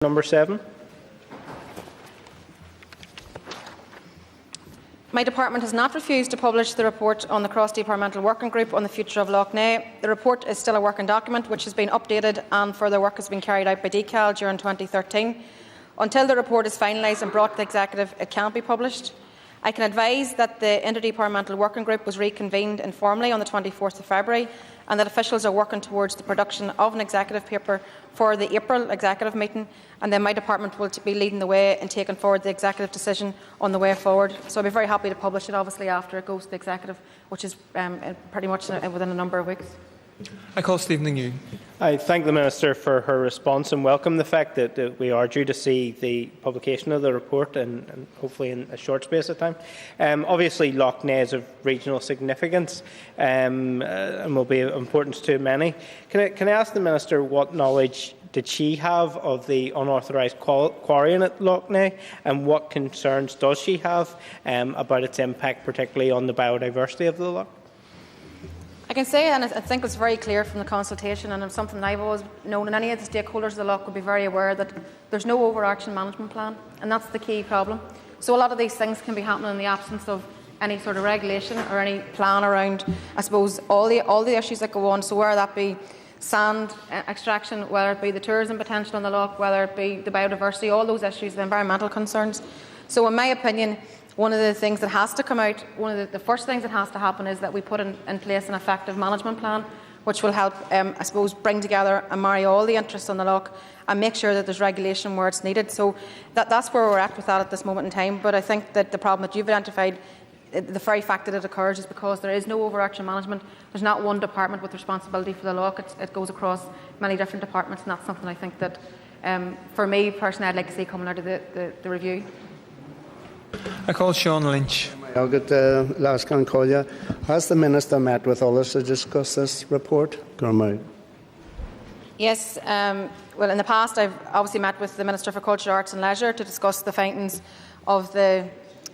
Number 7. My department has not refused to publish the report on the cross-departmental working group on the future of Lough Neagh. The report is still a working document which has been updated and further work has been carried out by DCAL during 2013. Until the report is finalised and brought to the Executive, it cannot be published. I can advise that the interdepartmental working group was reconvened informally on the 24th of February and that officials are working towards the production of an executive paper for the April executive meeting, and then my department will be leading the way in taking forward the executive decision on the way forward. So I'll be very happy to publish it, obviously, after it goes to the executive, which is pretty much within a number of weeks. I call Steven Agnew. I thank the Minister for her response and welcome the fact that we are due to see the publication of the report and hopefully in a short space of time. Obviously, Lough Neagh is of regional significance and will be of importance to many. Can I ask the Minister what knowledge did she have of the unauthorised quarrying at Lough Neagh, and what concerns does she have about its impact, particularly on the biodiversity of the lough? I can say, and I think it's very clear from the consultation, and it's something I've always known, and any of the stakeholders of the lough would be very aware, that there's no overarching management plan, and that's the key problem. So a lot of these things can be happening in the absence of any sort of regulation or any plan around, I suppose, all the issues that go on. So whether that be sand extraction, whether it be the tourism potential in the lough, whether it be the biodiversity, all those issues, the environmental concerns. So in my opinion, one of the things that has to come out, one of the first things that has to happen is that we put in place an effective management plan which will help, I suppose, bring together and marry all the interests on the lough and make sure that there's regulation where it's needed. So that's where we're at with that at this moment in time. But I think that the problem that you've identified, the very fact that it occurs is because there is no overarching management. There's not one department with responsibility for the lough. It goes across many different departments, and that's something I think that, for me personally, I'd like to see coming out of the review. I call Sean Lynch. Has the Minister met with others to discuss this report? Yes. Well, in the past I've obviously met with the Minister for Culture, Arts and Leisure to discuss the findings of the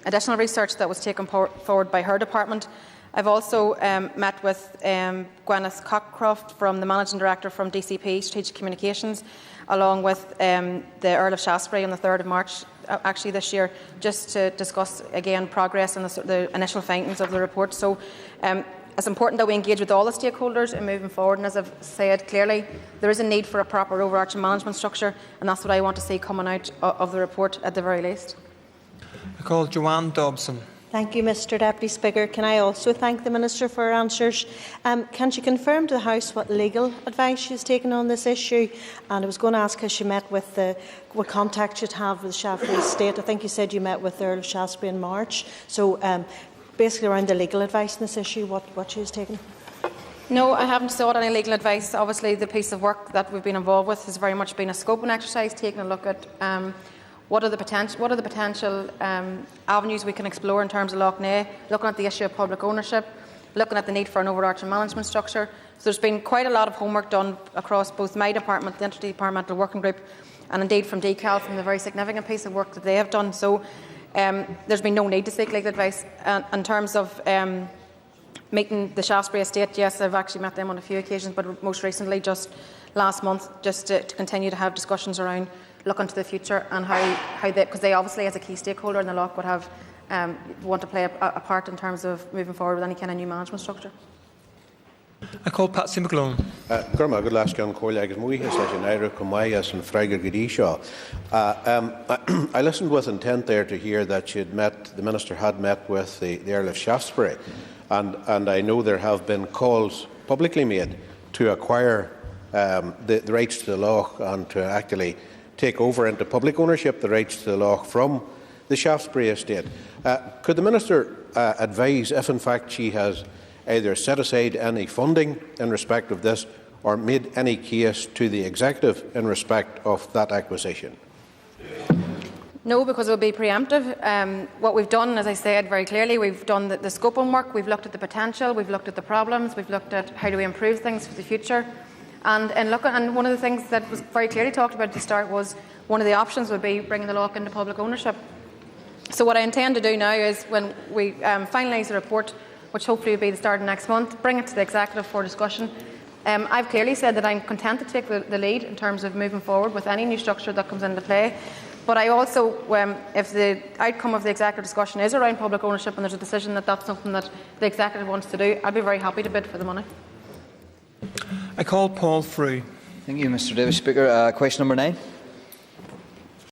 additional research that was taken forward by her department. I've also met with Gwyneth Cockcroft, from the Managing Director from DCP, Strategic Communications, along with the Earl of Shaftesbury on the 3rd of March, actually this year, just to discuss again progress and the initial findings of the report. So it's important that we engage with all the stakeholders in moving forward, and as I've said clearly, there is a need for a proper overarching management structure, and that's what I want to see coming out of the report at the very least. I call Joanne Dobson. Thank you, Mr Deputy Speaker. Can I also thank the Minister for her answers? Can she confirm to the House what legal advice she has taken on this issue? And I was going to ask, has she met with what contact she'd have with Shaftesbury Estate? I think you said you met with the Earl of Shaftesbury in March. So basically around the legal advice on this issue, what she has taken? No, I haven't sought any legal advice. Obviously, the piece of work that we've been involved with has very much been a scoping exercise, taking a look at what are the potential avenues we can explore in terms of Lough Neagh, looking at the issue of public ownership, looking at the need for an overarching management structure. So there's been quite a lot of homework done across both my department, the Interdepartmental Working Group, and indeed from DCAL, from the very significant piece of work that they have done. So there's been no need to seek legal advice. In terms of meeting the Shaftesbury Estate, yes, I've actually met them on a few occasions, but most recently, just last month, just to continue to have discussions around looking to the future and how they, because they obviously as a key stakeholder in the lough would have want to play a part in terms of moving forward with any kind of new management structure. I call Patsy McGlone. I listened with intent there to hear that the Minister had met with the Earl of Shaftesbury, and I know there have been calls publicly made to acquire the rights to the lough and to actually take over into public ownership the rights to the lough from the Shaftesbury estate. Could the Minister advise if in fact she has either set aside any funding in respect of this or made any case to the Executive in respect of that acquisition? No, because it would be preemptive. What we've done, as I said very clearly, we've done the scoping work, we've looked at the potential, we've looked at the problems, we've looked at how do we improve things for the future. And one of the things that was very clearly talked about at the start was one of the options would be bringing the lough into public ownership. So what I intend to do now is, when we finalise the report, which hopefully will be the start of next month, bring it to the Executive for discussion, I've clearly said that I'm content to take the lead in terms of moving forward with any new structure that comes into play. But I also, if the outcome of the executive discussion is around public ownership and there's a decision that that's something that the executive wants to do, I'd be very happy to bid for the money. I call Paul Frew. Thank you, Mr Davis. Speaker, question number 9.